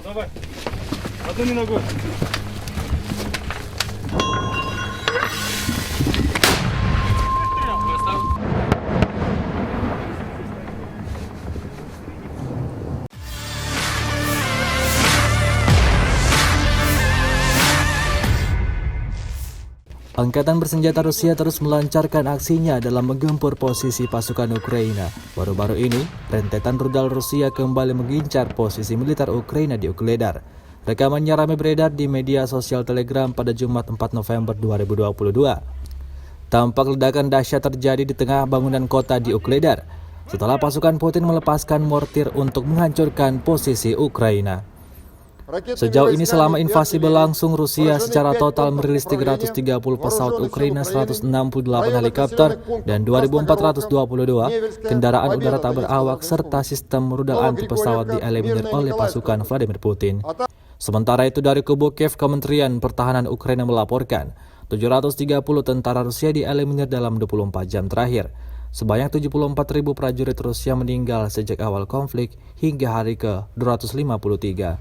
Давай. Одну ногой. Angkatan bersenjata Rusia terus melancarkan aksinya dalam menggempur posisi pasukan Ukraina. Baru-baru ini, rentetan rudal Rusia kembali mengincar posisi militer Ukraina di Ukledar. Rekamannya ramai beredar di media sosial Telegram pada Jumat 4 November 2022. Tampak ledakan dahsyat terjadi di tengah bangunan kota di Ukledar setelah pasukan Putin melepaskan mortir untuk menghancurkan posisi Ukraina. Sejauh ini selama invasi berlangsung, Rusia secara total merilis 330 pesawat Ukraina, 168 helikopter, dan 2.422 kendaraan udara tak berawak serta sistem rudal anti-pesawat dieliminir oleh pasukan Vladimir Putin. Sementara itu dari kubu Kiev, Kementerian Pertahanan Ukraina melaporkan 730 tentara Rusia dieliminir dalam 24 jam terakhir. Sebanyak 74.000 prajurit Rusia meninggal sejak awal konflik hingga hari ke-253.